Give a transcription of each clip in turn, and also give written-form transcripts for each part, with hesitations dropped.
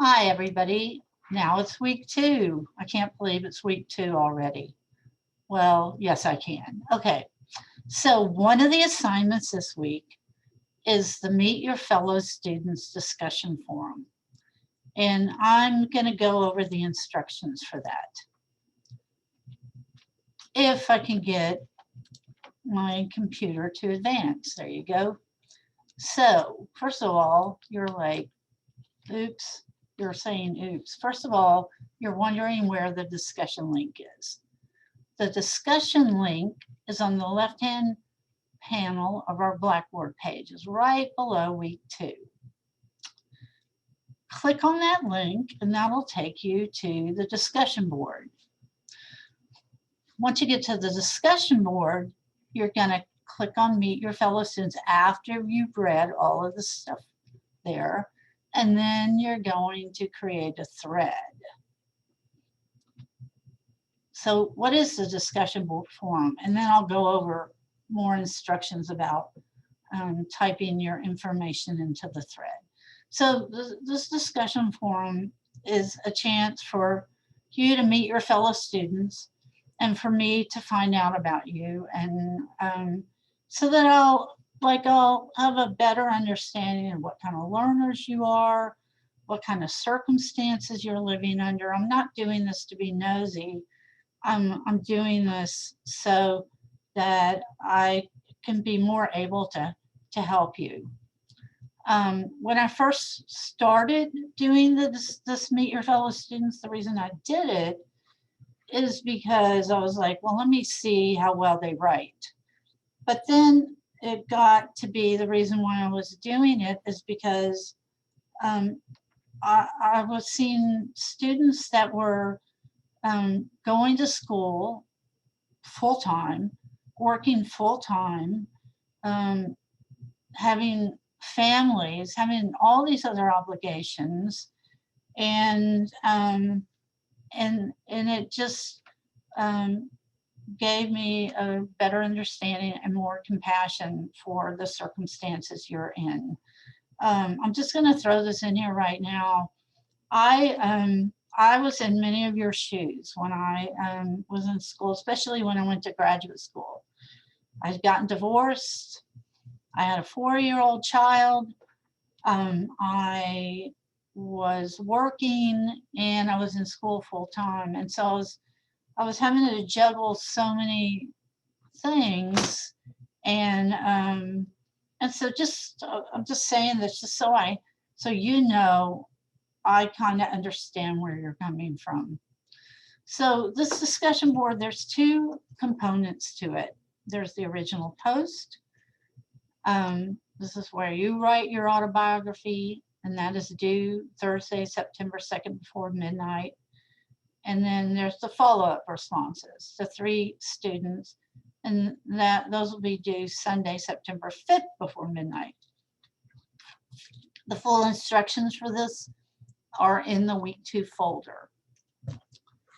Hi, everybody. Now it's week 2. I can't believe it's week 2 already. Well, yes, I can. Okay. So, one of the assignments this week is the Meet Your Fellow Students discussion forum. And I'm going to go over the instructions for that. If I can get my computer to advance. There you go. So, first of all, you're like, oops, you're saying oops. First of all, you're wondering where the discussion link is. The discussion link is on the left-hand panel of our Blackboard page. It's right below week 2. Click on that link and that'll take you to the discussion board. Once you get to the discussion board, you're going to click on Meet Your Fellow Students after you've read all of the stuff there, and then you're going to create a thread. So what is the discussion board forum? And then I'll go over more instructions about typing your information into the thread. So this discussion forum is a chance for you to meet your fellow students and for me to find out about you, and so that I'll have a better understanding of what kind of learners you are, what kind of circumstances you're living under. I'm not doing this to be nosy. I'm doing this so that I can be more able to help you. When I first started doing this Meet Your Fellow Students, the reason I did it is because I was like, well, let me see how well they write. But then it got to be the reason why I was doing it is because I was seeing students that were going to school full-time, working full-time, having families, having all these other obligations, and it just gave me a better understanding and more compassion for the circumstances you're in. I'm just going to throw this in here right now. I was in many of your shoes when I was in school, especially when I went to graduate school. I'd gotten divorced. I had a 4-year-old child. I was working and I was in school full time, and so I was having to juggle so many things, and so I'm just saying this just so you know I kind of understand where you're coming from. So this discussion board, there's 2 components to it. There's the original post. This is where you write your autobiography, and that is due Thursday, September 2nd before midnight. And then there's the follow-up responses, the 3 students, and those will be due Sunday, September 5th before midnight. The full instructions for this are in the week 2 folder.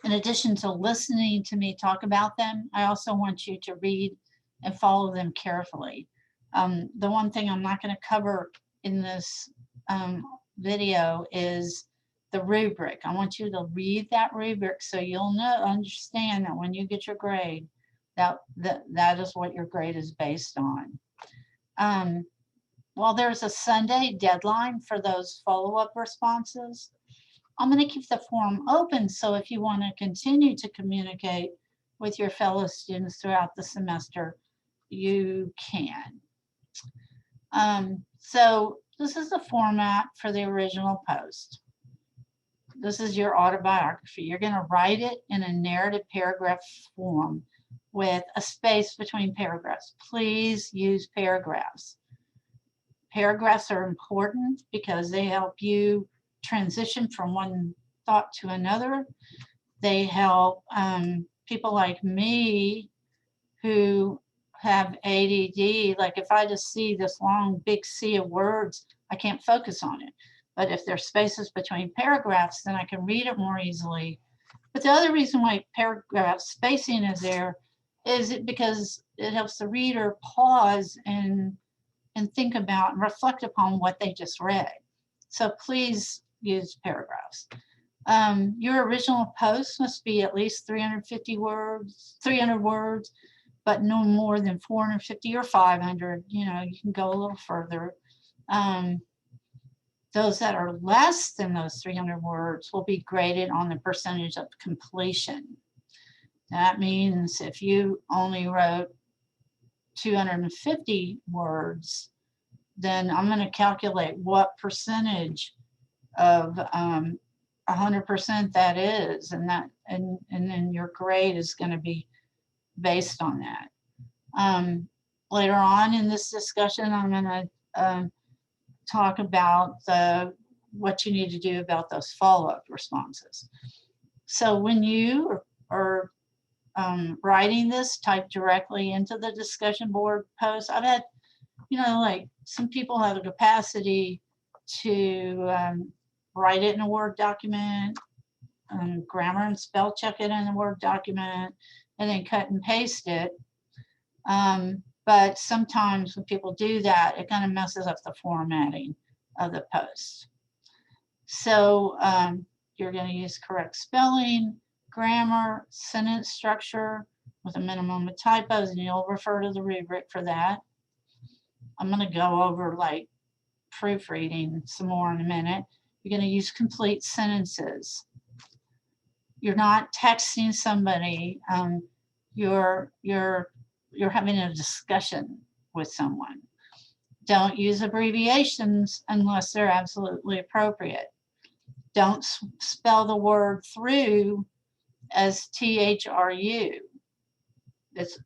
In addition to listening to me talk about them, I also want you to read and follow them carefully. The one thing I'm not going to cover in this video is the rubric. I want you to read that rubric so you'll understand that when you get your grade, that is what your grade is based on. While there's a Sunday deadline for those follow-up responses, I'm going to keep the forum open, so if you want to continue to communicate with your fellow students throughout the semester, you can. So this is the format for the original post. This is your autobiography. You're going to write it in a narrative paragraph form with a space between paragraphs. Please use paragraphs. Paragraphs are important because they help you transition from one thought to another. They help people like me who have ADD. Like if I just see this long big sea of words, I can't focus on it. But if there's spaces between paragraphs, then I can read it more easily. But the other reason why paragraph spacing is there is because it helps the reader pause and think about and reflect upon what they just read. So please use paragraphs. Your original post must be at least 350 words, 300 words, but no more than 450 or 500. You know, you can go a little further. Those that are less than those 300 words will be graded on the percentage of completion. That means if you only wrote 250 words, then I'm going to calculate what percentage of 100% that is, and then your grade is going to be based on that. Later on in this discussion, I'm going to talk about what you need to do about those follow-up responses. So when you are writing this, type directly into the discussion board post. I've had, you know, like some people have the capacity to write it in a Word document, grammar and spell check it in a Word document, and then cut and paste it. But sometimes when people do that, it kind of messes up the formatting of the post. So you're going to use correct spelling, grammar, sentence structure with a minimum of typos, and you'll refer to the rubric for that. I'm going to go over like proofreading some more in a minute. You're going to use complete sentences. You're not texting somebody. You're having a discussion with someone. Don't use abbreviations unless they're absolutely appropriate. Don't spell the word through as THRU. It's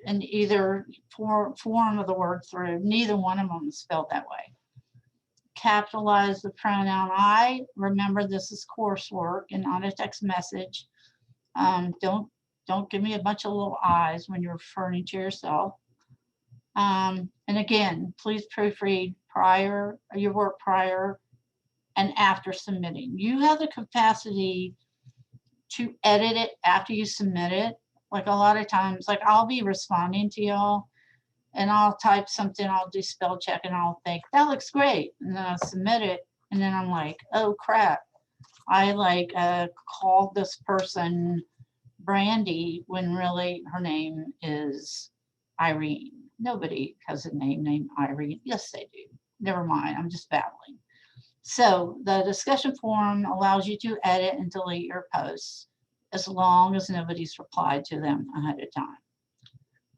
in either form of the word through. Neither one of them is spelled that way. Capitalize the pronoun I. Remember, this is coursework and not a text message. Don't give me a bunch of little I's when you're referring to yourself. And again, please proofread your work prior and after submitting. You have the capacity to edit it after you submit it. Like a lot of times, like I'll be responding to y'all and I'll type something, I'll do spell check and I'll think, that looks great. And then I'll submit it. And then I'm like, oh crap. I like called this person Brandy when really her name is Irene. Nobody has a name named Irene. Yes, they do. Never mind. I'm just babbling. So the discussion forum allows you to edit and delete your posts as long as nobody's replied to them ahead of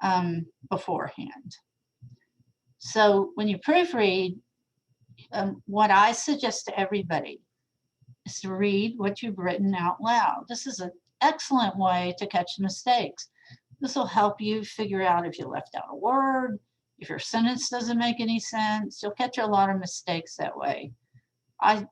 time, beforehand. So when you proofread, what I suggest to everybody is to read what you've written out loud. This is an excellent way to catch mistakes. This will help you figure out if you left out a word, if your sentence doesn't make any sense. You'll catch a lot of mistakes that way. I'm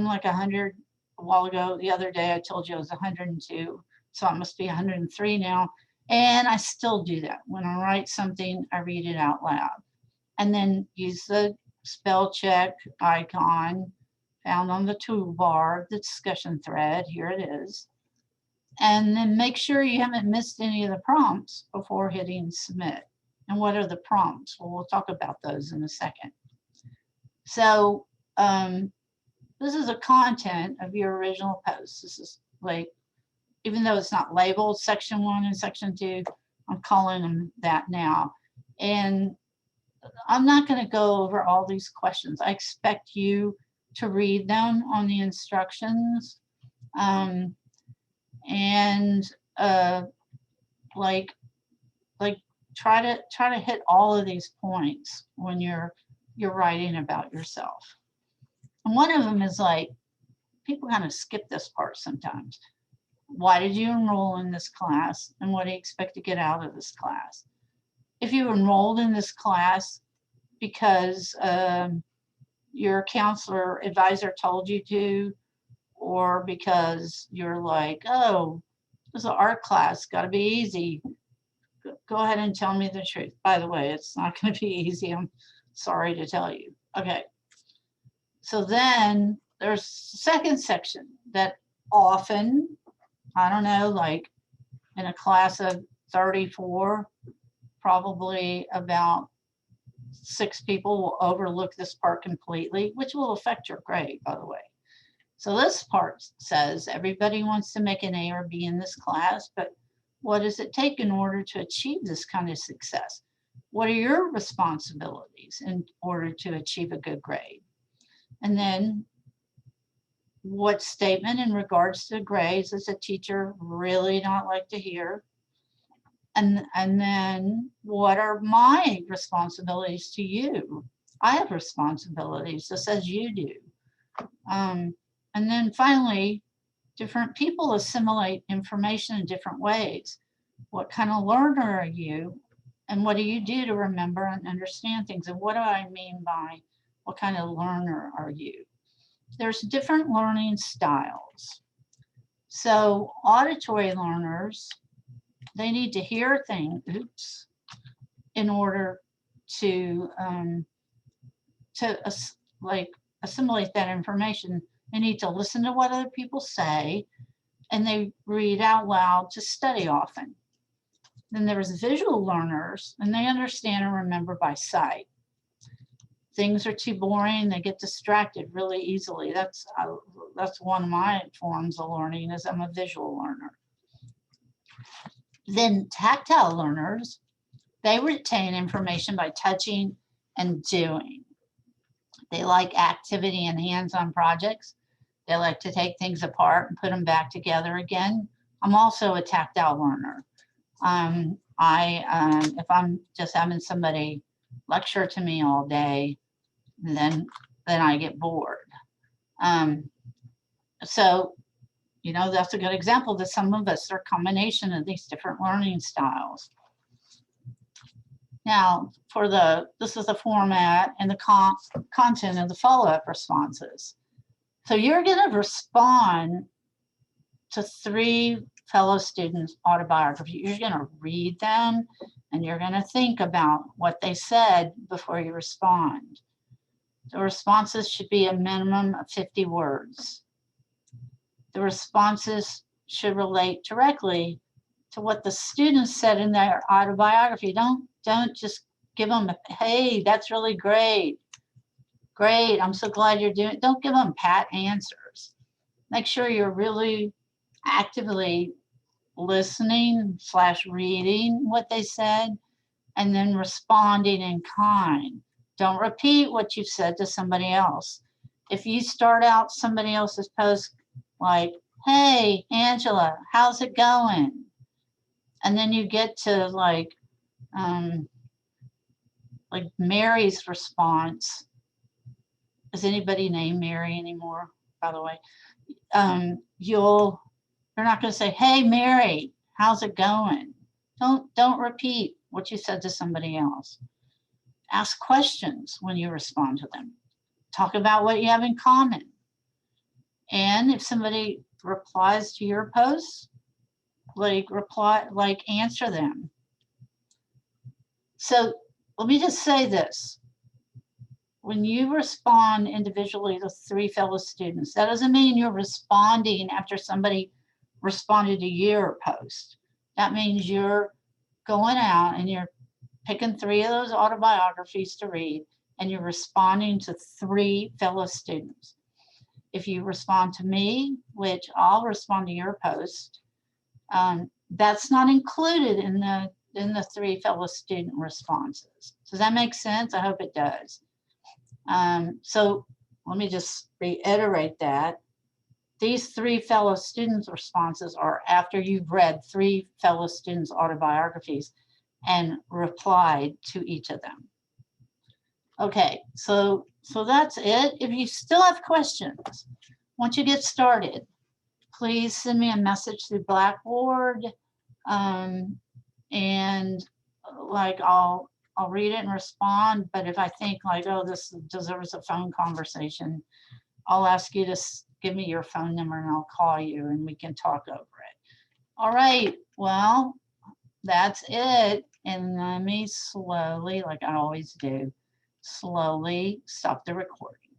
like 100 a while ago. The other day I told you I was 102, so I must be 103 now. And I still do that. When I write something, I read it out loud. And then use the spell check icon found on the toolbar, the discussion thread. Here it is. And then make sure you haven't missed any of the prompts before hitting submit. And what are the prompts? Well, we'll talk about those in a second. So this is the content of your original post. This is like, even though it's not labeled section 1 and section 2, I'm calling them that now. And I'm not going to go over all these questions. I expect you to read them on the instructions. Try to hit all of these points when you're writing about yourself. And one of them is like, people kind of skip this part sometimes. Why did you enroll in this class, and what do you expect to get out of this class? If you enrolled in this class because your counselor advisor told you to, or because you're like, oh, this is an art class, got to be easy, go ahead and tell me the truth. By the way, it's not going to be easy. I'm sorry to tell you. Okay. So then there's a second section that often, I don't know, like in a class of 34, probably about 6 people will overlook this part completely, which will affect your grade, by the way. So this part says everybody wants to make an A or B in this class, but what does it take in order to achieve this kind of success? What are your responsibilities in order to achieve a good grade? And then what statement in regards to grades does a teacher really not like to hear? And then what are my responsibilities to you? I have responsibilities just as you do. And then finally, different people assimilate information in different ways. What kind of learner are you? And what do you do to remember and understand things? And what do I mean by what kind of learner are you? There's different learning styles. So auditory learners, they need to hear things, in order to like assimilate that information. They need to listen to what other people say, and they read out loud to study often. Then there's visual learners, and they understand and remember by sight. Things are too boring, they get distracted really easily. That's one of my forms of learning, is I'm a visual learner. Then tactile learners, they retain information by touching and doing. They like activity and hands-on projects. They like to take things apart and put them back together again. I'm also a tactile learner. If I'm just having somebody lecture to me all day, then I get bored. So, you know, that's a good example that some of us are a combination of these different learning styles. Now, this is the format and the content of the follow-up responses. So you're going to respond to 3 fellow students' autobiography. You're going to read them, and you're going to think about what they said before you respond. The responses should be a minimum of 50 words. The responses should relate directly to what the students said in their autobiography. Don't just give them, hey, that's really great. Great, I'm so glad you're doing it. Don't give them pat answers. Make sure you're really actively listening / reading what they said, and then responding in kind. Don't repeat what you've said to somebody else. If you start out somebody else's post like, hey, Angela, how's it going? And then you get to like Mary's response. Is anybody named Mary anymore, by the way? You're not going to say, hey, Mary, how's it going? Don't repeat what you said to somebody else. Ask questions when you respond to them. Talk about what you have in common. And if somebody replies to your posts, answer them. So let me just say this. When you respond individually to 3 fellow students, that doesn't mean you're responding after somebody responded to your post. That means you're going out and you're picking 3 of those autobiographies to read, and you're responding to 3 fellow students. If you respond to me, which I'll respond to your post, that's not included in the 3 fellow student responses. Does that make sense? I hope it does. So let me just reiterate that. These 3 fellow students' responses are after you've read 3 fellow students' autobiographies and replied to each of them. Okay, so that's it. If you still have questions, once you get started, please send me a message through Blackboard, and like I'll read it and respond. But if I think like, oh, this deserves a phone conversation, I'll ask you to give me your phone number and I'll call you and we can talk over it. All right, well, that's it. And let me slowly, like I always do, slowly stop the recording.